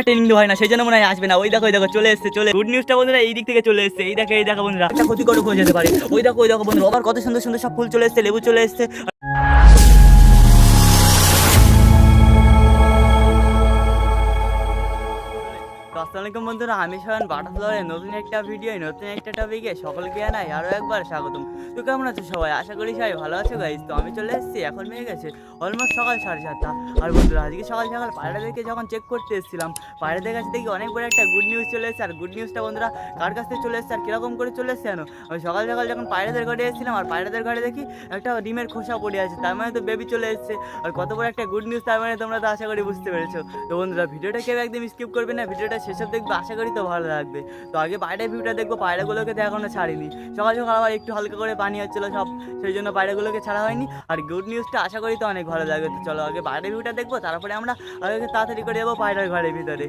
Training হয় না, সেই জন্য মনে হয় আসবে না। ওই দেখো চলে এসছে, চলে গুড নিউজটা বন্ধুরা এই দিক থেকে চলে এসছে। এই দেখো বন্ধুরা একটা ক্ষতিকর হয়ে যেতে পারে। ওই দেখো বন্ধুরা আবার কত সুন্দর সুন্দর সব ফুল চলে এসছে, লেবু চলে এসছে। আসসালামাইকুম বন্ধুরা, আমি শায়ন বাটাফ্লাইয়ের নতুন একটা ভিডিও, নতুন একটা টপিকে সকলকে জানাই আরও একবার স্বাগতম। তো কেমন আছো সবাই? আশা করি সবাই ভালো আছো গাইজ। তো আমি চলে এসেছি, এখন হয়ে গেছে অলমোস্ট সকাল 7:30। আর বন্ধুরা আজকে সকাল পায়রাদেরকে যখন চেক করতে এসেছিলাম, পায়রাদের কাছে দেখি অনেক বড় একটা গুড নিউজ চলে এসেছে। আর গুড নিউজটা বন্ধুরা কার কাছ থেকে চলে এসেছে আর কীরকম করে চলে এসেছে জানো? আমি সকাল যখন পায়রাদের ঘরে এসেছিলাম, আর পায়রাদের ঘরে দেখি একটা ডিমের খোসা পড়ে আছে, তার মানে তো বেবি চলে এসেছে। আর কত বড় একটা গুড নিউজ, তার মানে তোমরা তো আশা করি বুঝতে পেরেছো। তো বন্ধুরা ভিডিওটা কেউ একদম স্কিপ করবে না, ভিডিওটা শেষে দেখবে, আশা করি তো ভালো লাগবে। তো আগে বাইরের ভিউটা দেখবো, পায়রাগুলোকে তো এখনো ছাড়িনি। সকাল আবার একটু হালকা করে পানি হচ্ছিলো সব, সেই জন্য পায়রাগুলোকে ছাড়া হয়নি। আর গুড নিউজটা আশা করি তো অনেক ভালো লাগবে। তো চলো আগে বাইরের ভিউটা দেখবো, তারপরে আমরা আগে তাড়াতাড়ি করে যাবো পায়রার ঘরের ভিতরে।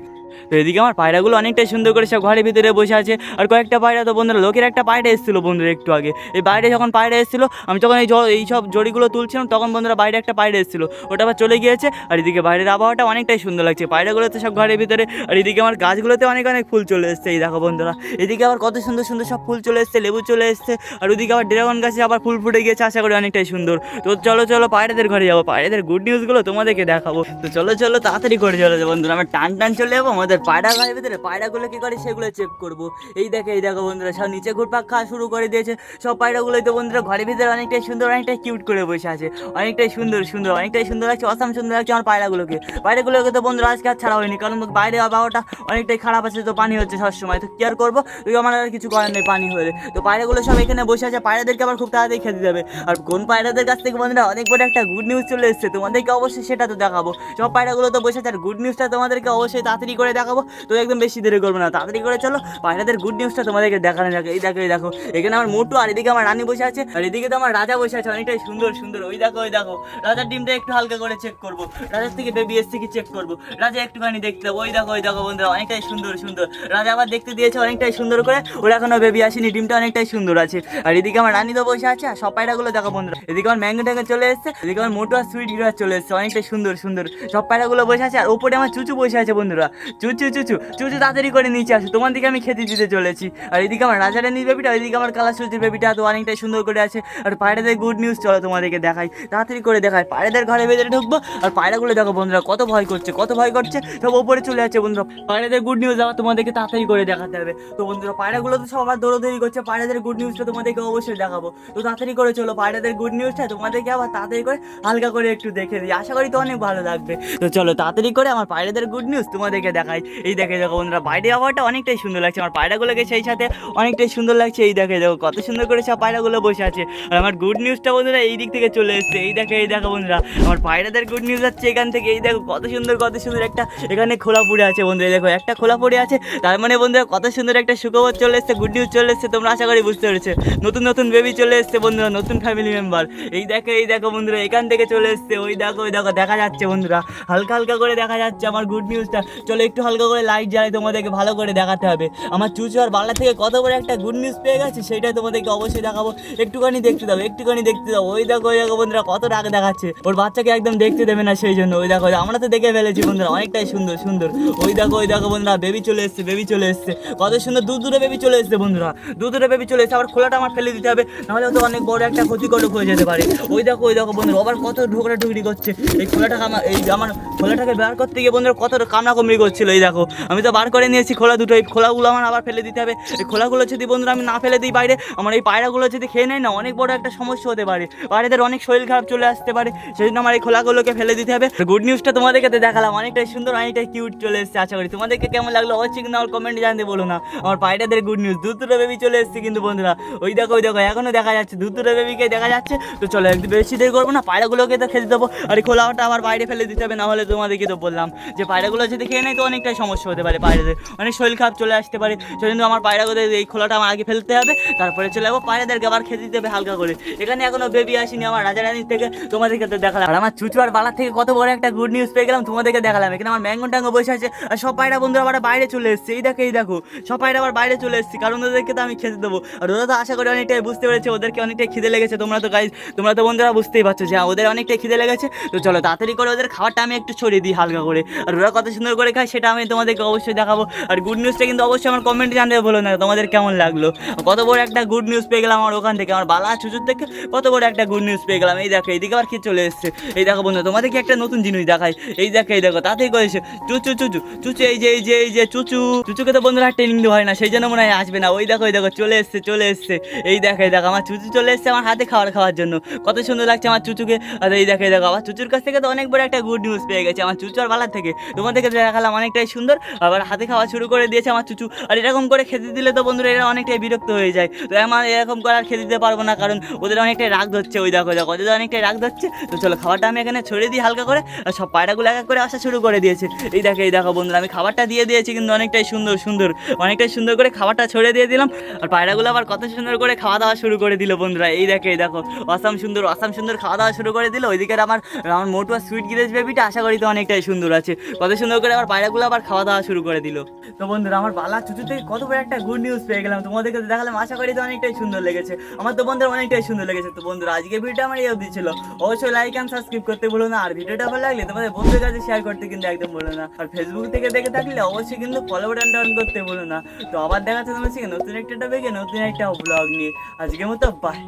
তো এদিকে আমার পায়রাগুলো অনেকটাই সুন্দর করে সব ঘরের ভিতরে বসে আছে। আর কয়েকটা পায়রা তো বন্ধুরা, লোকের একটা পায়রা এসেছিলো বন্ধুরা একটু আগে। এই বাইরে যখন পায়রা এসেছিলো, আমি যখন এই সব জড়িগুলো তুলছিলাম, তখন বন্ধুরা বাইরে একটা পায়রা এসেছিলো, ওটা আবার চলে গিয়েছে। আর এদিকে বাইরের আবহাওয়াটা অনেকটাই সুন্দর লাগছে, পায়রাগুলোতে সব ঘরের ভিতরে। আর এদিকে আমার গাছগুলোতে অনেক ফুল চলে এসছে। এই দেখো বন্ধুরা এদিকে আবার কত সুন্দর সুন্দর সব ফুল চলে এসছে, লেবু চলে এসছে। আর ওদিকে আবার ড্রাগন গাছে আবার ফুল ফুটে গিয়েছে, আশা করি অনেকটাই সুন্দর। তো চলো পায়রাদের ঘরে যাবো, পায়রাদের গুড নিউজগুলো তোমাদেরকে দেখাবো। তো চলো তাড়াতাড়ি করে চলো বন্ধুরা, আমরা টান চলে যাবো আমাদের পায়রা ঘরের ভিতরে। পায়রাগুলো কি করে সেগুলো চেক করবো। এই দেখো বন্ধুরা সব নিচে ঘুরপাক খাওয়া শুরু করে দিয়েছে। সব পায়রাগুলোই তো বন্ধুরা ঘরের ভিতরে অনেকটাই সুন্দর, অনেকটাই কিউট করে বসে আছে, অনেকটাই সুন্দর অনেকটাই সুন্দর লাগছে, অসাম সুন্দর লাগছে আমার পায়রাগুলোকে তো বন্ধুরা আজকে আর ছাড়া হয়নি, কারণ বাইরে আবহাওয়াটা অনেকটাই খারাপ আছে, তো পানি হচ্ছে সবসময়। তো কি আর করবো, আমার আর কিছু করার নেই পানি হলে। তো পায়রাগুলো সব এখানে বসে আছে, পায়রাদেরকে আবার খুব তাড়াতাড়ি খেতে যাবে। আর কোন পায়রাদের কাছ থেকে বন্ধুরা অনেক বড় একটা গুড নিউজ চলে এসেছে, তোমাদেরকে অবশ্যই সেটা তো দেখাবো। সব পায়রাগুলো তো বসে আছে, আর গুড নিউজটা তোমাদেরকে অবশ্যই তাড়াতাড়ি করে দেখাবো। তো একদম বেশি দেরি করবো না, তাড়াতাড়ি করে চলো পায়রাদের গুড নিউজটা তোমাদেরকে দেখানো যাবে। এই দেখো এখানে আমার মোটু, আর এদিকে আমার রানী বসে আছে, আর এদিকে তো আমার রাজা বসে আছে, অনেকটাই সুন্দর। ওই দেখো রাজার ডিমটা একটু হালকা করে চেক করবো, রাজার থেকে বেবি এসছে কি চেক করবো। রাজা একটুখানি দেখতে হবে। ওই দেখো বন্ধুরা অনেকটাই সুন্দর রাজা আবার দেখতে দিয়েছে অনেকটাই সুন্দর করে, ওরা এখনো বেবি আসেনি, ডিমটা অনেকটাই সুন্দর আছে। আর এদিকে আমার রানী তো বসে আছে, আর সব পায়রাগুলো দেখো বন্ধুরা, এদিকে আমার ম্যাঙ্গো ট্যাঙ্গো চলে এসছে, এদিকে আমার মোটু আর সুইট হিরো চলে এসছে, অনেকটাই সুন্দর সব পায়রাগুলো বসে আছে। আর ওপরে আমার চুচু বসে আছে বন্ধুরা, চুচু তাড়াতাড়ি করে নিচে আসে, তোমার দিকে আমি খেতে দিতে চলেছি। আর এদিকে আমার রাজা রানীর বেবিটা, ওইদিকে আমার কালা সুচির বেবিটা তো অনেকটাই সুন্দর করে আছে। আর পায়রাদের গুড নিউজ চলো তোমাদেরকে দেখাই, তাড়াতাড়ি করে দেখাই। পায়রাদের ঘরের ভেতরে ঢুকবো, আর পায়রাগুলো দেখো বন্ধুরা কত ভয় করছে, সব ওপরে চলে যাচ্ছে বন্ধুরা। পায়রাদের গুড নিউজ আবার তোমাদেরকে তাড়াতাড়ি করে দেখাতে হবে। তো বন্ধুরা পায়রাগুলো তো সব আবার দৌড়াদৌড়ি করছে, পায়রাদের গুড নিউজটা তোমাদেরকে অবশ্যই দেখাবো। তো তাড়াতাড়ি করে চলো পায়রাদের গুড নিউজটা তোমাদেরকে আবার তাড়াতাড়ি করে হালকা করে একটু দেখে দিই, আশা করি তো অনেক ভালো লাগবে। তো চলো তাড়াতাড়ি করে আমার পায়রাদের গুড নিউজ তোমাদেরকে দেখাই। এই দেখো বন্ধুরা বাইরে আবহাওয়াটা অনেকটাই সুন্দর লাগছে, আমার পায়রাগুলোকে সেই সাথে অনেকটাই সুন্দর লাগছে। এই দেখো কত সুন্দর করে সব পায়রাগুলো বসে আছে। আর আমার গুড নিউজটা বন্ধুরা এই দিক থেকে চলে এসছে। এই দেখো বন্ধুরা আমার পায়রাদের গুড নিউজ আছে এখান থেকে। এই দেখো কত সুন্দর একটা এখানে খোলা পড়ে আছে বন্ধুরা, দেখো একটা খোলা পড়ে আছে, তার মানে বন্ধুরা কত সুন্দর একটা সুখবর চলে এসছে, গুড নিউজ চলে এসছে। তোমরা আশা করি বুঝতে পেরেছো, নতুন বেবি চলে এসছে বন্ধুরা, নতুন ফ্যামিলি মেম্বার। এই দেখো বন্ধুরা এখান থেকে চলে এসছে। ওই দেখো দেখা যাচ্ছে বন্ধুরা, হালকা করে দেখা যাচ্ছে আমার গুড নিউজটা। চলো একটু হালকা করে লাইট জ্বালাই, তোমাদেরকে ভালো করে দেখাতে হবে। আমার চুচু আর বাংলা থেকে কত বড় একটা গুড নিউজ পেয়ে গেছে, সেটাই তোমাদেরকে অবশ্যই দেখাবো। একটুখানি দেখতে দাও। ওই দেখো বন্ধুরা কত রাগ দেখাচ্ছে, ওর বাচ্চাকে একদম দেখতে দেবে না, সেই জন্য। ওই দেখো আমরা তো দেখে ফেলেছি বন্ধুরা, অনেকটাই সুন্দর। ওই দেখো বন্ধুরা বেবি চলে এসছে, কত সুন্দর দূরে বেবি চলে এসছে বন্ধুরা, দূরে বেবি চলে এসছে। আবার খোলাটা আমার ফেলে দিতে হবে, নাহলে তো অনেক বড় একটা ক্ষতিকারক হয়ে যেতে পারে। ওই দেখো বন্ধুরা আবার কত ঢুকরি করছে। এই আমার খোলাটাকে বের করতে গিয়ে বন্ধুরা কত কামড়াকামড়ি করছিল। এই দেখো আমি তো বার করে নিয়েছি খোলা দুটো, এই খোলাগুলো আমার আবার ফেলে দিতে হবে। এই খোলাগুলো যদি বন্ধুরা আমি না ফেলে দিই বাইরে, আমার এই পায়রাগুলো যদি খেয়ে নেয় না, অনেক বড় একটা সমস্যা হতে পারে, পায়রাদের অনেক শরীর খারাপ চলে আসতে পারে, সেই জন্য আমার এই খোলাগুলোকে ফেলে দিতে হবে। গুড নিউজটা তোমাদেরকে দেখালাম, অনেকটাই সুন্দর, অনেকটাই কিউট চলে এসছে। আশা করি তোমাদেরকে কেমন লাগলো অবশ্যই কিন্তু আমার কমেন্টে জানতে বলো না। আমার পায়রাদের গুড নিউজ দুটো বেবি চলে এসছে কিন্তু বন্ধুরা। ওই দেখো এখনো দেখা যাচ্ছে, দুটো বেবিকে দেখা যাচ্ছে। তো চলো একটু বেশি দেরি করবো না, পায়রাগুলোকে তো খেতে দেবো, আর এই খোলাটা আবার বাইরে ফেলে দিতে হবে, না হলে তোমাদেরকে তো বললাম যে পায়রাগুলো যদি খেয়ে নেয় তো অনেকটাই সমস্যা হতে পারে, পায়রাদের অনেক শরীর খারাপ চলে আসতে পারে। সেই জন্য আমার পায়রাগুলো এই খোলাটা আমার আগে ফেলতে হবে, তারপরে চলে যাবো পায়রাদেরকে আবার খেতে দিতে হবে হালকা করে। এখানে এখনো বেবি আসেনি আমার রাজা রানীর থেকে, তোমাদেরকে তো দেখালাম। আর আমার চুচু আর বালার থেকে কত বড় একটা গুড নিউজ পেয়ে গেলাম, তোমাদেরকে দেখালাম। এখানে আমার ম্যাঙ্গো ট্যাঙ্গো বসে আছে, আর সব পায়রা বন্ধুরা আবার বাইরে চলে এসেছে। এই দেখো সব পায়রা আবার বাইরে চলে এসেছে, কারণ ওদেরকে তো আমি খেতে দেবো। আর ওরা তো আশা করি অনেকটাই বুঝতে পেরেছে ওদেরকে অনেকটাই খিদে লেগেছে। তোমরা তো বন্ধুরা বুঝতেই পারছো যে ওদের অনেকটাই খিদে লেগেছে। তো চলো তাড়াতাড়ি করে ওদের খাবারটা আমি একটু ছড়িয়ে দিই হালকা করে। আর ওরা কত সুন্দর করে খায় সেটা আমি তোমাদেরকে অবশ্যই দেখাবো। আর গুড নিউজটা কিন্তু অবশ্যই আমার কমেন্টে জানাতে বলো না তোমাদের কেমন লাগলো। কত বড় একটা গুড নিউজ পেয়ে গেলাম আমার ওখান থেকে, আমার বালা চুচুর থেকে কত বড় একটা গুড নিউজ পেয়ে গেলাম। এই দেখো এইদিকে আবার কি চলে এসছে। এই দেখো বন্ধু তোমাদেরকে একটা নতুন জিনিস দেখাই। এই দেখো তাতেই করেছে চুচু চুচু চুচু এই যে চুচুকে তো বন্ধুরা ট্রেনিং দেওয়া হয় না, সেই জন্য মনে হয় আসবে না। ওই দেখো চলে এসছে। এই দেখো আমার চুচু চলে এসছে আমার হাতে খাওয়ার জন্য। কত সুন্দর লাগছে আমার চুচুকে। আর এই দেখো আমার চুচুর কাছ থেকে তো অনেক বড় একটা গুড নিউজ পেয়ে গেছে আমার চুচু আর বালার থেকে। তোমাদেরকে দেখালাম অনেকটাই সুন্দর, আবার হাতে খাওয়া শুরু করে দিয়েছে আমার চুচু। আর এরকম করে খেতে দিলে তো বন্ধুরা এরা অনেকটাই বিরক্ত হয়ে যায়। তো আমার এরকম করে আর খেতে দিতে পারবো না, কারণ ওদের অনেকটাই রাগ ধরছে। ওই দেখো ওদের অনেকটাই রাগ ধরছে। তো চলো খাবারটা আমি এখানে ছড়িয়ে দিই হালকা করে। আর সব পায়রাগুলো এক এক করে আসা শুরু করে দিয়েছে। এই দেখো বন্ধুরা আমি খাবারটা দিয়ে দিয়েছি, কিন্তু অনেকটাই অনেকটাই সুন্দর করে খাবারটা ছড়িয়ে দিয়ে দিলাম। আর পায়রাগুলো আবার কত সুন্দর করে খাওয়া দাওয়া শুরু করে দিল বন্ধুরা। এই দেখো অসাম সুন্দর খাওয়া দাওয়া শুরু করে দিল। ওইদিকে আমার মোটু আর সুইট গিরেজ বেবিটা আশা করি তো অনেকটাই সুন্দর আছে। কত সুন্দর করে আবার পায়রাগুলো আবার খাওয়া দাওয়া শুরু করে দিল। তো বন্ধুরা আমার বালা চুচু থেকে কত বড় একটা গুড নিউজ পেয়ে গেলাম, তোমাদেরকে দেখালাম। আশা করি তো অনেকটাই সুন্দর লেগেছে, আমার তো বন্ধুরা অনেকটাই সুন্দর লেগেছে। তো বন্ধুরা আজকের ভিডিওটা আমার এই অবধি ছিল। অবশ্যই লাইক অ্যান্ড সাবস্ক্রাইব করতে ভুলো না। আর ভিডিওটা ভালো লাগলে তোমাদের বন্ধুদের কাছে শেয়ার করতে কিন্তু একদম ভুলো না। আর ফেসবুক থেকে দেখে থাকলে অবশ্যই কিন্তু ফলো বাটনটা অন করতে ভুলো না। তো আবার দেখা যাচ্ছে তোমার নতুন একটা টপিকে নতুন একটা ব্লগ নিয়ে। আজকের মতো বাই।